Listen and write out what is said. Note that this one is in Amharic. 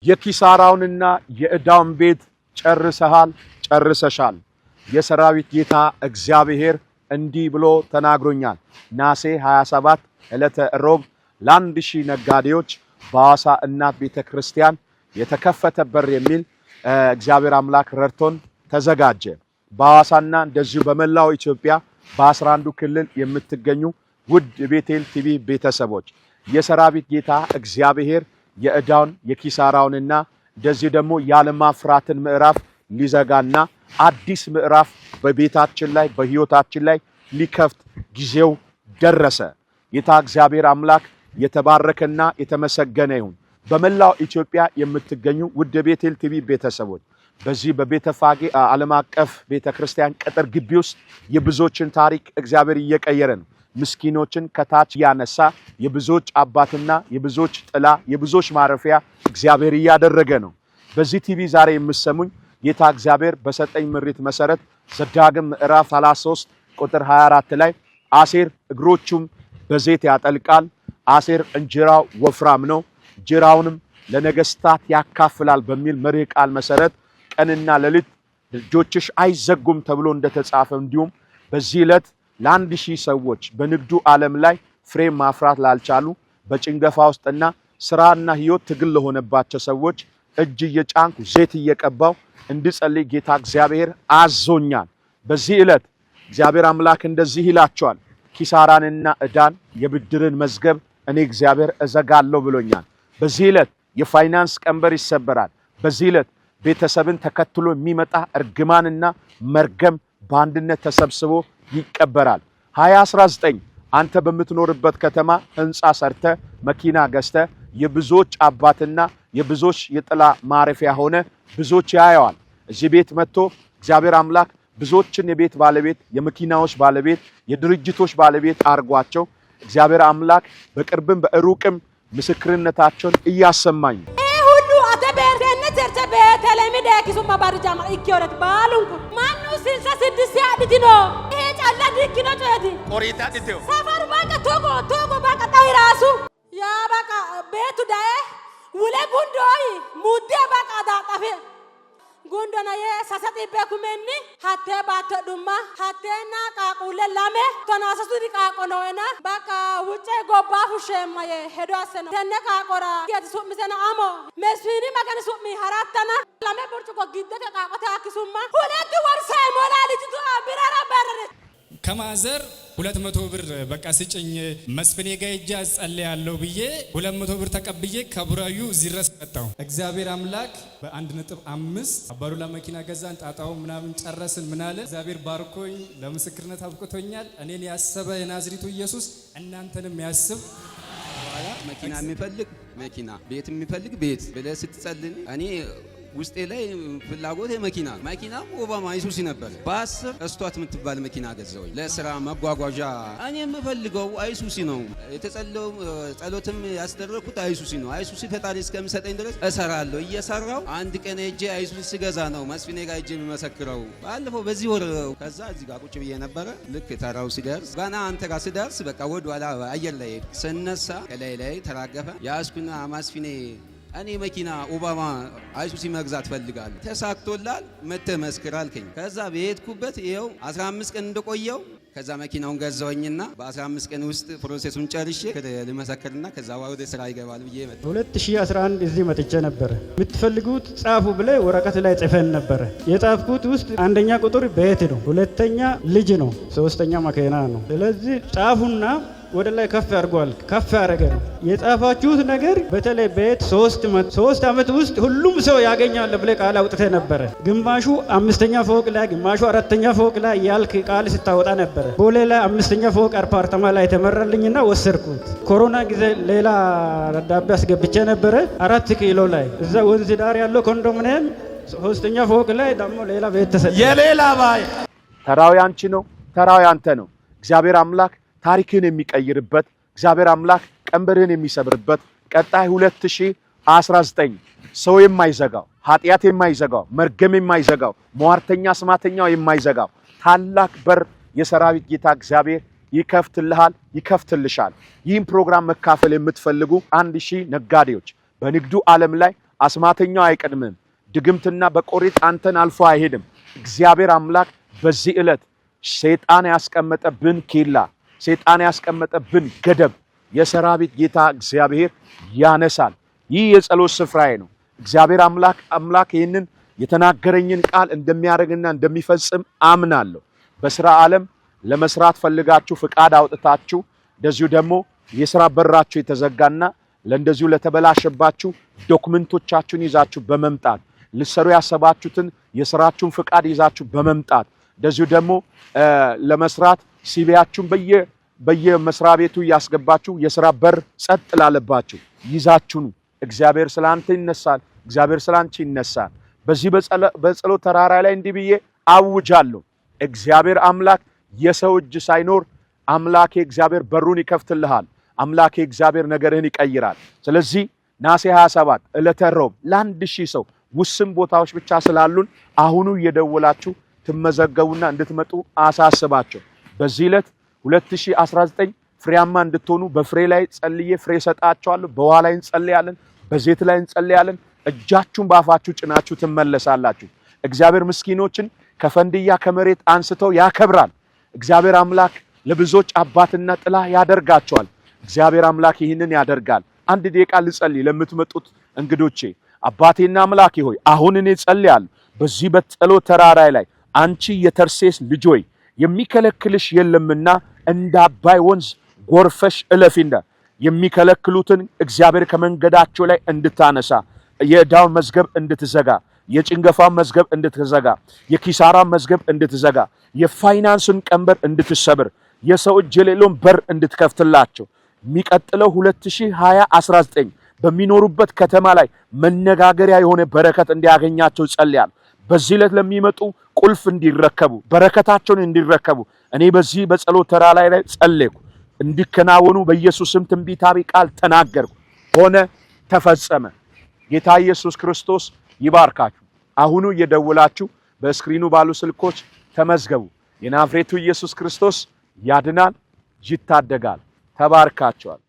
የኪሳራውንና የዕዳውን ቤት ጨርሰሻል። የሰራዊት ጌታ እግዚአብሔር እንዲህ ብሎ ተናግሮኛል። ናሴ 27 ዕለተ ሮብ ለ1000 ነጋዴዎች በሐዋሳ እናት ቤተክርስቲያን የተከፈተ በር የሚል እግዚአብሔር አምላክ ረድቶን ተዘጋጀ። በሐዋሳና እንደዚሁ በመላው ኢትዮጵያ በ11 ክልል የምትገኙ ውድ ቤቴል ቲቪ ቤተሰቦች የሰራዊት ጌታ እግዚአብሔር የዕዳውን የኪሳራውንና እንደዚህ ደግሞ ያለማፍራትን ምዕራፍ ሊዘጋና አዲስ ምዕራፍ በቤታችን ላይ በህይወታችን ላይ ሊከፍት ጊዜው ደረሰ። ጌታ እግዚአብሔር አምላክ የተባረከና የተመሰገነ ይሁን። በመላው ኢትዮጵያ የምትገኙ ውድ ቤቴል ቲቪ ቤተሰቦች በዚህ በቤተፋጌ ዓለም አቀፍ ቤተክርስቲያን ቅጥር ግቢ ውስጥ የብዙዎችን ታሪክ እግዚአብሔር እየቀየረ ነው። ምስኪኖችን ከታች ያነሳ የብዙዎች አባትና የብዙዎች ጥላ የብዙዎች ማረፊያ እግዚአብሔር እያደረገ ነው። በዚህ ቲቪ ዛሬ የምሰሙኝ ጌታ እግዚአብሔር በሰጠኝ ምሪት መሰረት ዘዳግም ምዕራፍ 33 ቁጥር 24 ላይ አሴር እግሮቹም በዘይት ያጠልቃል፣ አሴር እንጀራው ወፍራም ነው፣ እንጀራውንም ለነገስታት ያካፍላል በሚል መሪ ቃል መሰረት ቀንና ሌሊት ደጆችሽ አይዘጉም ተብሎ እንደተጻፈ እንዲሁም በዚህ ዕለት ለ1000 ሰዎች በንግዱ ዓለም ላይ ፍሬ ማፍራት ላልቻሉ በጭንገፋ ውስጥና ስራና ህይወት ትግል ለሆነባቸው ሰዎች እጅ እየጫንኩ ዘይት እየቀባው እንድጸልይ ጌታ እግዚአብሔር አዞኛል። በዚህ ዕለት እግዚአብሔር አምላክ እንደዚህ ይላቸዋል፣ ኪሳራንና ዕዳን የብድርን መዝገብ እኔ እግዚአብሔር እዘጋለሁ ብሎኛል። በዚህ ዕለት የፋይናንስ ቀንበር ይሰበራል። በዚህ ዕለት ቤተሰብን ተከትሎ የሚመጣ እርግማንና መርገም በአንድነት ተሰብስቦ ይቀበራል። 2019 አንተ በምትኖርበት ከተማ ህንጻ ሰርተ መኪና ገዝተ የብዙዎች አባትና የብዙዎች የጥላ ማረፊያ ሆነ ብዙዎች ያያዋል። እዚህ ቤት መጥቶ እግዚአብሔር አምላክ ብዙዎችን የቤት ባለቤት የመኪናዎች ባለቤት የድርጅቶች ባለቤት አርጓቸው እግዚአብሔር አምላክ በቅርብም በሩቅም ምስክርነታቸውን እያሰማኝ ሁሉ አተበርተነ ተርተበ ተለሚደ ኪሱማ ባርጃማ ኢኪዮረት ባሉንኩ ማኑ 66 ያድቲኖ ይሄ ጫላ ዲኪኖ ጨዲ ቆሪታ ዲቴው ሰፈር ባቀ ቶጎ ባቀ ጣይ ራሱ ያ ባቀ ቤቱ ዳዬ ውለ ጉንዶይ ሙዴ ባቀ ዳጣፈ ጉንዶና የሳሰጥ በኩመኒ ሀቴ ባተ ዱማ ሀቴና ቃቁለ ላሜ ተናሰሱ ዲቃቆ ነውና ባቃ ውጪ ጎባ ሁሸማ የሄዶ አሰነ ተነካ ቆራ የትሱ ምሰና አሞ መስፊኒ ማገን ሱሚ ሀራተና ላሜ ብርጭቆ ጊደተ ቃቆታ አክሱማ ሁለት ወርሰ ሞላ ልጅቱ አብራራ ባረረ ከማዘር 200 ብር በቃ ስጭኝ መስፍኔ ጋር ሄጄ አጸልያለሁ ብዬ 200 ብር ተቀብዬ ከቡራዩ እዚህ ድረስ መጣሁ። እግዚአብሔር አምላክ በ1.5 አባዱላ መኪና ገዛን፣ ጣጣው ምናምን ጨረስን። ምናለ እግዚአብሔር ባርኮኝ ለምስክርነት አብቅቶኛል። እኔን ያሰበ የናዝሪቱ ኢየሱስ እናንተንም ያስብ። መኪና የሚፈልግ መኪና፣ ቤት የሚፈልግ ቤት ብለህ ስትጸልይ እኔ ውስጤ ላይ ፍላጎት መኪና ኦባማ አይሱሲ ነበር። በ10 እስቷት የምትባል መኪና ገዛሁኝ ለስራ መጓጓዣ። እኔ የምፈልገው አይሱሲ ነው። የተጸለው ጸሎትም ያስደረኩት አይሱሲ ነው። አይሱሲ ፈጣሪ እስከሚሰጠኝ ድረስ እሰራለሁ። እየሰራው አንድ ቀን ሄጄ አይሱሲ ስገዛ ነው መስፍኔ ጋር ሄጄ የሚመሰክረው። ባለፈው በዚህ ወር ከዛ እዚህ ጋር ቁጭ ብዬ ነበረ። ልክ ተራው ሲደርስ ገና አንተ ጋር ሲደርስ በቃ ወደ ኋላ አየር ላይ ስነሳ ላይ ተራገፈ። ያስኩና መስፍኔ እኔ መኪና ኦባማ አይሱሲ መግዛት ፈልጋለሁ። ተሳክቶላል መተህ መስክር አልከኝ። ከዛ በሄድኩበት ይኸው 15 ቀን እንደቆየው ከዛ መኪናውን ገዛውኝና በ15 ቀን ውስጥ ፕሮሰሱን ጨርሼ ልመሰክርና ከዛ ወደ ስራ ይገባል ብዬ መጣ። 2011 እዚህ መጥቼ ነበር። የምትፈልጉት ጻፉ ብለ ወረቀት ላይ ጽፈን ነበር። የጻፍኩት ውስጥ አንደኛ ቁጥር ቤት ነው፣ ሁለተኛ ልጅ ነው፣ ሶስተኛ መኪና ነው። ስለዚህ ጻፉና ወደ ላይ ከፍ ያርጓል። ከፍ ያረገ ነው የጻፋችሁት ነገር። በተለይ ቤት 3 አመት ውስጥ ሁሉም ሰው ያገኛል ብለ ቃል አውጥተ ነበረ። ግማሹ 5ኛ ፎቅ ላይ፣ ግማሹ 4ኛ ፎቅ ላይ ያልክ ቃል ስታወጣ ነበረ። ቦሌ ላይ 5ኛ ፎቅ አፓርታማ ላይ ተመረልኝና ወሰድኩት። ኮሮና ጊዜ ሌላ ደብዳቤ አስገብቼ ነበረ 4 ኪሎ ላይ እዛ ወንዝ ዳር ያለው ኮንዶሚኒየም 3ኛ ፎቅ ላይ ደግሞ ሌላ ቤት ተሰጠ። የሌላ ባይ ተራው ያንቺ ነው፣ ተራው ያንተ ነው። እግዚአብሔር አምላክ ታሪክን የሚቀይርበት እግዚአብሔር አምላክ ቀንበርን የሚሰብርበት ቀጣይ 2019 ሰው የማይዘጋው ኃጢአት የማይዘጋው መርገም የማይዘጋው ሟርተኛ ስማተኛው የማይዘጋው ታላቅ በር የሰራዊት ጌታ እግዚአብሔር ይከፍትልሃል፣ ይከፍትልሻል። ይህን ፕሮግራም መካፈል የምትፈልጉ 1000 ነጋዴዎች በንግዱ ዓለም ላይ አስማተኛው አይቀድምም። ድግምትና በቆሪጥ አንተን አልፎ አይሄድም። እግዚአብሔር አምላክ በዚህ ዕለት ሰይጣን ያስቀመጠብን ኬላ፣ ሰይጣን ያስቀመጠብን ገደብ የሰራዊት ጌታ እግዚአብሔር ያነሳል። ይህ የጸሎት ስፍራዬ ነው። እግዚአብሔር አምላክ ይህንን የተናገረኝን ቃል እንደሚያደርግና እንደሚፈጽም አምናለሁ። በስራ ዓለም ለመስራት ፈልጋችሁ ፍቃድ አውጥታችሁ እንደዚሁ ደግሞ የሥራ በራችሁ የተዘጋና ለእንደዚሁ ለተበላሸባችሁ ዶክመንቶቻችሁን ይዛችሁ በመምጣት ልትሰሩ ያሰባችሁትን የሥራችሁን ፍቃድ ይዛችሁ በመምጣት እንደዚሁ ደግሞ ለመስራት ሲቪያችሁን በየመስሪያ ቤቱ ያስገባችሁ የሥራ በር ጸጥ ላለባችሁ ይዛችሁ እግዚአብሔር ስላንተ ይነሳል። እግዚአብሔር ስላንቺ ይነሳል። በዚህ በጸሎት ተራራ ላይ እንዲህ ብዬ አውጃለሁ። እግዚአብሔር አምላክ የሰው እጅ ሳይኖር አምላኬ እግዚአብሔር በሩን ይከፍትልሃል። አምላኬ እግዚአብሔር ነገርህን ይቀይራል። ስለዚህ ናሴ 27 ዕለተ ሮብ ለ1000 ሰው ውስን ቦታዎች ብቻ ስላሉን አሁኑ እየደወላችሁ ትመዘገቡና እንድትመጡ አሳስባቸው። በዚህ ዕለት 2019 ፍሬያማ እንድትሆኑ በፍሬ ላይ ጸልዬ ፍሬ ሰጣቸዋለሁ። በውሃ ላይ እንጸልያለን፣ በዘይት ላይ እንጸልያለን። እጃችሁን ባፋችሁ ጭናችሁ ትመለሳላችሁ። እግዚአብሔር ምስኪኖችን ከፈንድያ ከመሬት አንስተው ያከብራል። እግዚአብሔር አምላክ ለብዙዎች አባትና ጥላ ያደርጋቸዋል። እግዚአብሔር አምላክ ይህንን ያደርጋል። አንድ ደቂቃ ልጸልይ ለምትመጡት እንግዶቼ። አባቴና አምላኬ ሆይ አሁን እኔ ጸልያለሁ በዚህ በጸሎት ተራራ ላይ አንቺ የተርሴስ ልጅ ሆይ የሚከለክልሽ የለምና እንደ አባይ ወንዝ ጎርፈሽ እለፊና የሚከለክሉትን እግዚአብሔር ከመንገዳቸው ላይ እንድታነሳ የዕዳውን መዝገብ እንድትዘጋ የጭንገፋን መዝገብ እንድትዘጋ የኪሳራን መዝገብ እንድትዘጋ የፋይናንስን ቀንበር እንድትሰብር የሰው እጅ የሌለውን በር እንድትከፍትላቸው የሚቀጥለው 2019 በሚኖሩበት ከተማ ላይ መነጋገሪያ የሆነ በረከት እንዲያገኛቸው ጸልያለሁ። በዚህ ዕለት ለሚመጡ ቁልፍ እንዲረከቡ በረከታቸውን እንዲረከቡ እኔ በዚህ በጸሎት ተራራ ላይ ጸለይኩ። እንዲከናወኑ በኢየሱስም ትንቢታዊ ቃል ተናገርኩ። ሆነ፣ ተፈጸመ። ጌታ ኢየሱስ ክርስቶስ ይባርካችሁ። አሁኑ እየደወላችሁ በስክሪኑ ባሉ ስልኮች ተመዝገቡ። የናዝሬቱ ኢየሱስ ክርስቶስ ያድናል፣ ይታደጋል። ተባርካችኋል።